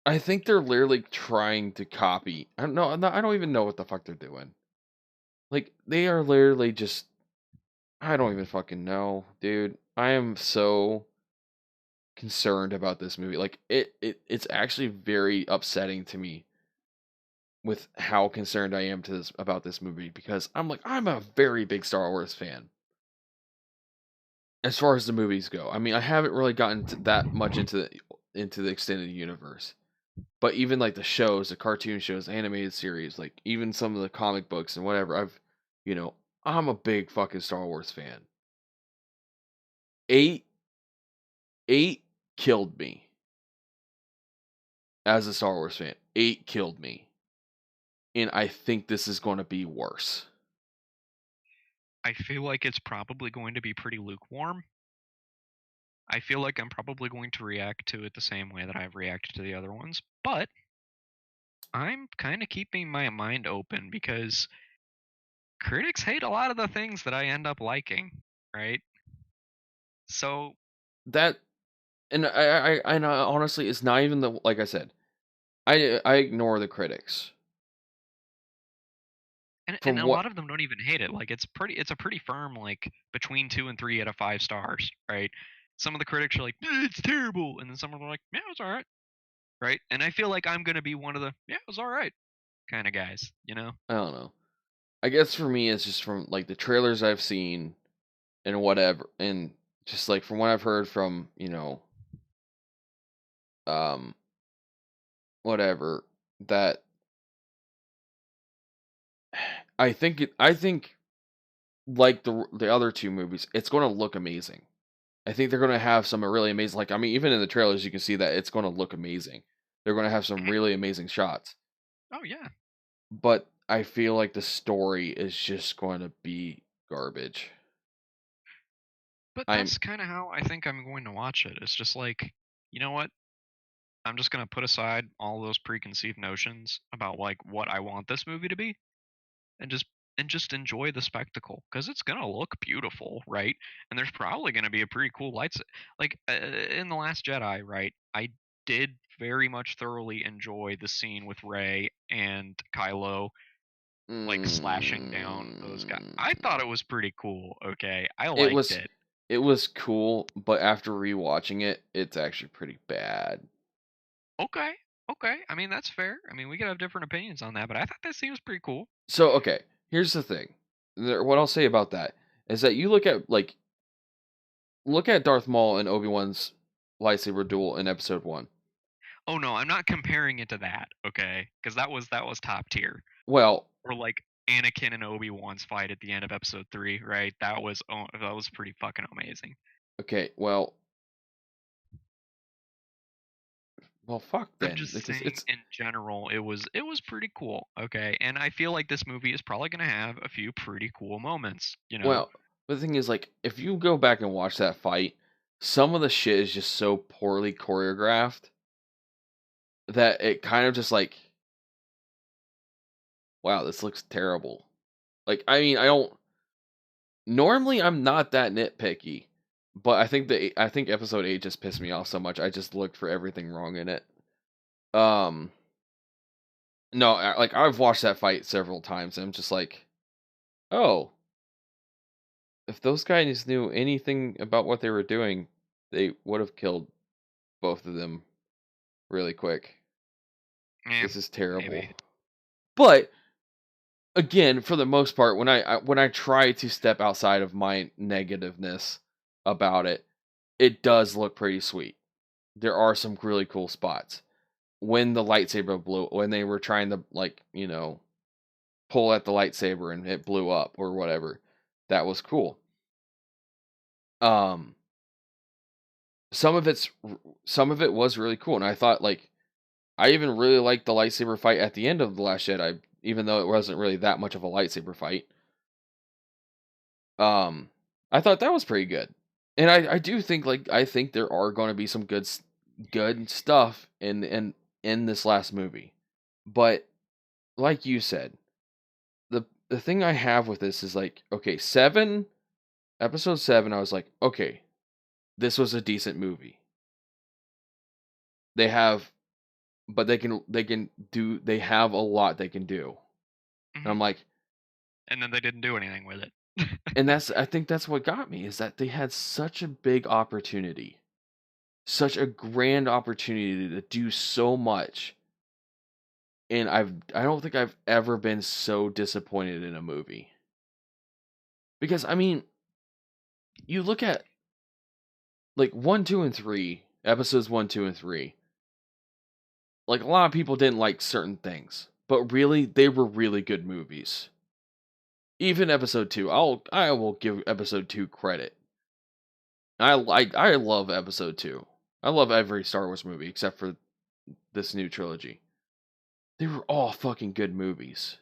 I think they're literally trying to copy. I don't know. I don't even know what the fuck they're doing. Like, they are literally just. I don't even fucking know, dude. I am so concerned about this movie. Like, it's actually very upsetting to me with how concerned I am about this movie, because I'm a very big Star Wars fan. As far as the movies go, I mean, I haven't really gotten that much into the extended universe, but even like the shows, the cartoon shows, animated series, like even some of the comic books and whatever, you know, I'm a big fucking Star Wars fan. Eight, eight killed me as a Star Wars fan. Eight killed me, and I think this is going to be worse. I feel like it's probably going to be pretty lukewarm. I feel like I'm probably going to react to it the same way that I've reacted to the other ones, but I'm kind of keeping my mind open because critics hate a lot of the things that I end up liking, right? So, That and honestly, it's not even the like I said. I ignore the critics. And from a what lot of them don't even hate it. Like it's a pretty firm like between 2 and 3 out of 5 stars, right? Some of the critics are like, It's terrible," and then some of them are like, "Yeah, it's all right." Right? And I feel like I'm gonna be one of the, "Yeah, it was all right," kind of guys, you know? I don't know. I guess for me, it's just from like the trailers I've seen and whatever, and just like from what I've heard from um, whatever that I think like the other two movies, it's going to look amazing. I think they're going to have some really amazing. Like I mean, even in the trailers, you can see that it's going to look amazing. They're going to have some Mhm. really amazing shots, Oh yeah. but I feel like the story is just going to be garbage. But I'm that's kind of how I think I'm going to watch it. It's just like, you know what? I'm just gonna put aside all those preconceived notions about like what I want this movie to be, and just enjoy the spectacle because it's gonna look beautiful, right? And there's probably gonna be a pretty cool lights. Like in the Last Jedi, right? I did very much thoroughly enjoy the scene with Rey and Kylo like slashing down those guys. I mm, thought it was pretty cool. Okay, I it liked was it. it was cool, but after rewatching it, it's actually pretty bad. Okay, okay. I mean that's fair. I mean we could have different opinions on that, but I thought that scene was pretty cool. So okay, here's the thing. What I'll say about that is that you look at Darth Maul and Obi-Wan's lightsaber duel in Episode 1. Oh no, I'm not comparing it to that, okay? Because that was top tier. Well, Or like Anakin and Obi Wan's fight at the end of Episode 3, right? That was pretty fucking amazing. okay, fuck I'm then, just because saying, it's in general, it was pretty cool, okay? And I feel like this movie is probably gonna have a few pretty cool moments, you know? well, the thing is like if you go back and watch that fight, some of the shit is just so poorly choreographed that it kind of just like, wow, this looks terrible. Like I mean, I don't normally I'm not that nitpicky, but I think episode 8 just pissed me off so much. I just looked for everything wrong in it. Um no, like I've watched that fight several times and I'm just like, "Oh, if those guys knew anything about what they were doing, they would have killed both of them really quick. Yeah, This is terrible." maybe. But again, for the most part, when I try to step outside of my negativeness about it, it does look pretty sweet. There are some really cool spots. When the lightsaber blew, when they were trying to like, pull at the lightsaber and it blew up or whatever, that was cool. Um, some of it's some of it was really cool, and I thought like I even really liked the lightsaber fight at the end of the Last Jedi, even though it wasn't really that much of a lightsaber fight. Um, I thought that was pretty good, and I do think like I think there are going to be some good stuff in this last movie, but like you said, the thing I have with this is like okay, episode 7, I was like okay, this was a decent movie. They have, but they have a lot they can do, and Hmm. I'm like, And then they didn't do anything with it. and I think that's what got me is that they had such a big opportunity, such a grand opportunity to do so much, and I don't think I've ever been so disappointed in a movie. Because I mean, you look at like 1, 2, and 3, episodes 1, 2, and 3. Like a lot of people didn't like certain things, but really they were really good movies. Even episode 2, I will give episode 2 credit. I love episode 2. I love every Star Wars movie except for this new trilogy. They were all fucking good movies.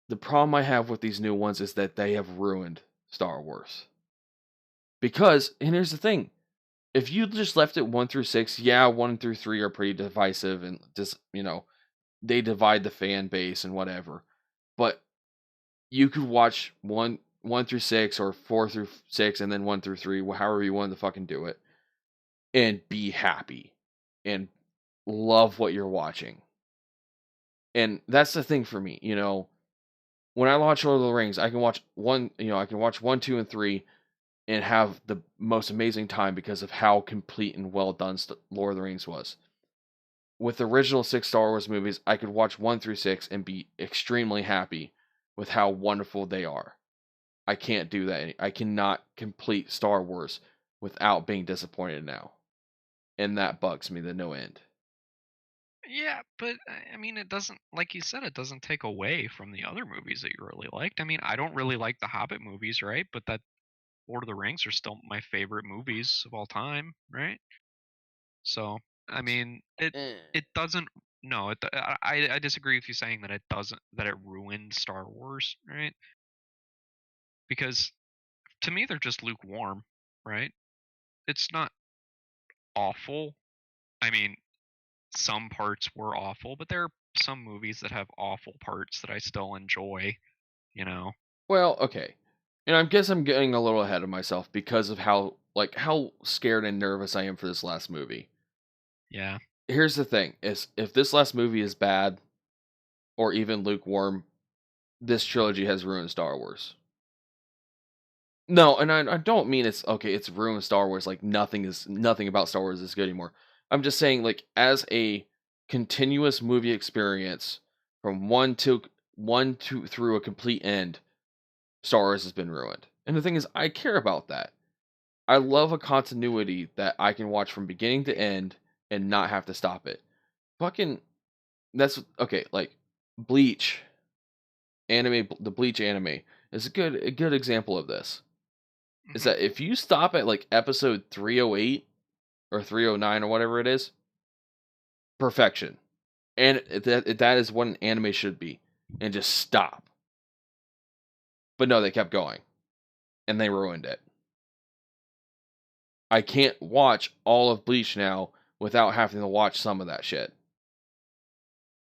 The problem I have with these new ones is that they have ruined Star Wars. Because, and here's the thing, if you just left it 1 through 6, yeah, 1 through 3 are pretty divisive and just, they divide the fan base and whatever. But you could watch 1 through 6 or 4 through 6 and then 1 through 3, however you want to fucking do it, and be happy and love what you're watching. And that's the thing for me, when I watch Lord of the Rings, I can watch one, I can watch 1, 2, and 3 and have the most amazing time because of how complete and well done Lord of the Rings was. With the original 6 Star Wars movies, I could watch 1 through 6 and be extremely happy with how wonderful they are. I can't do that. I cannot complete Star Wars without being disappointed now. And that bugs me to no end. Yeah, but I mean, it doesn't, like you said, it doesn't take away from the other movies that you really liked. I mean, I don't really like the Hobbit movies, right? But that Lord of the Rings are still my favorite movies of all time, right? So, I mean, it Eh. it doesn't. No, I disagree with you saying that it doesn't, that it ruined Star Wars, right? Because to me, they're just lukewarm, right? It's not awful. I mean, some parts were awful, but there are some movies that have awful parts that I still enjoy, you know? Well, okay. And I guess I'm getting a little ahead of myself because of how scared and nervous I am for this last movie. Yeah. Here's the thing: is if this last movie is bad or even lukewarm, this trilogy has ruined Star Wars. No, and I don't mean it's okay. It's ruined Star Wars. Like nothing about Star Wars is good anymore. I'm just saying, like as a continuous movie experience from one to through a complete end, Star Wars has been ruined. And the thing is, I care about that. I love a continuity that I can watch from beginning to end and not have to stop it. Fucking that's okay. Like Bleach the Bleach anime is a good example of this. Is Hmm. that if you stop at like episode 308 or 309 or whatever it is, perfection. And that is what an anime should be, and just stop. But no, they kept going and they ruined it. I can't watch all of Bleach now without having to watch some of that shit.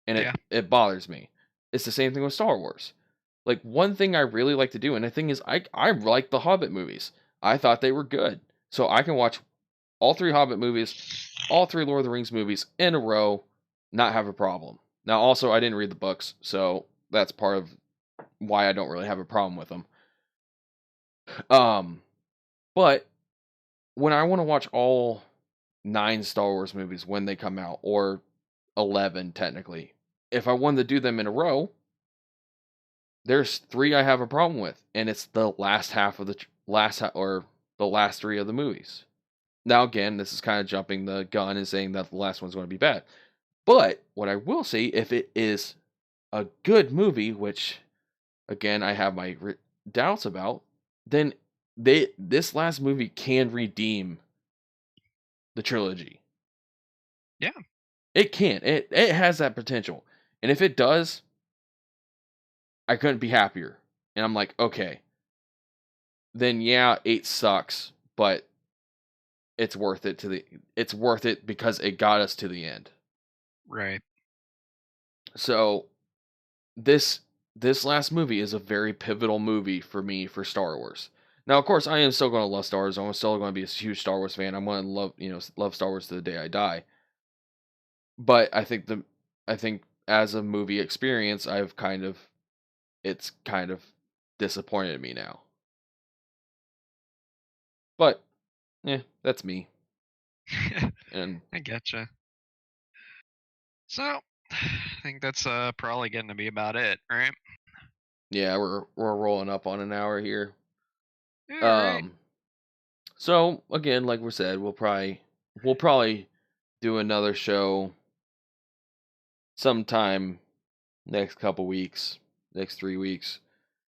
And Yeah. it bothers me. It's the same thing with Star Wars. Like one thing I really like to do, and the thing is, I like the Hobbit movies. I thought they were good, so I can watch all 3 Hobbit movies, all 3 Lord of the Rings movies in a row, not have a problem. Now, also, I didn't read the books, so that's part of why I don't really have a problem with them. Um, but when I want to watch all 9 Star Wars movies when they come out, or 11 technically, if I wanted to do them in a row, there's 3 I have a problem with, and it's the last half of or the last 3 of the movies. Now, again, this is kind of jumping the gun and saying that the last one's going to be bad. But what I will say, if it is a good movie, which again I have my doubts about, then this last movie can redeem the trilogy. Yeah. It can. It has that potential. And if it does, I couldn't be happier. And I'm like, okay, then yeah, 8 sucks, but it's worth it because it got us to the end. Right. So this this last movie is a very pivotal movie for me for Star Wars. Now, of course, I am still going to love Star Wars. I'm still going to be a huge Star Wars fan. I'm going to love Star Wars to the day I die. But I think as a movie experience, it's kind of disappointed me now. But yeah, that's me. And I getcha. So, I think that's probably going to be about it, right? yeah, we're rolling up on an hour here. Yeah, right. Um, so again, like we said, we'll probably do another show sometime next couple weeks, next 3 weeks,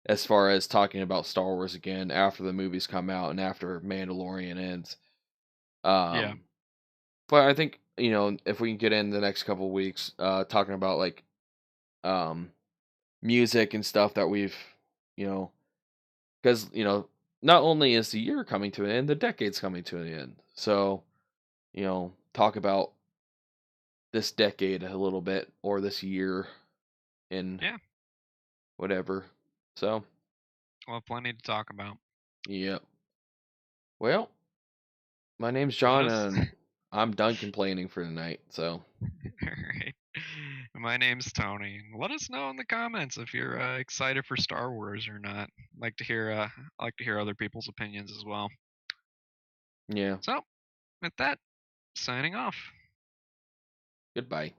as far as talking about Star Wars again after the movies come out and after Mandalorian ends. Yeah. Um, but I think if we can get in the next couple weeks, talking about like um music and stuff that we've, you know, because not only is the year coming to an end, the decade's coming to an end. So talk about this decade a little bit or this year in Yeah. whatever. So We'll have plenty to talk about. yeah. Well, my name's For John, this. and I'm done complaining for tonight. So All right. My name's Tony. Let us know in the comments if you're excited for Star Wars or not. Like to hear other people's opinions as well. Yeah. So, with that, signing off. Goodbye.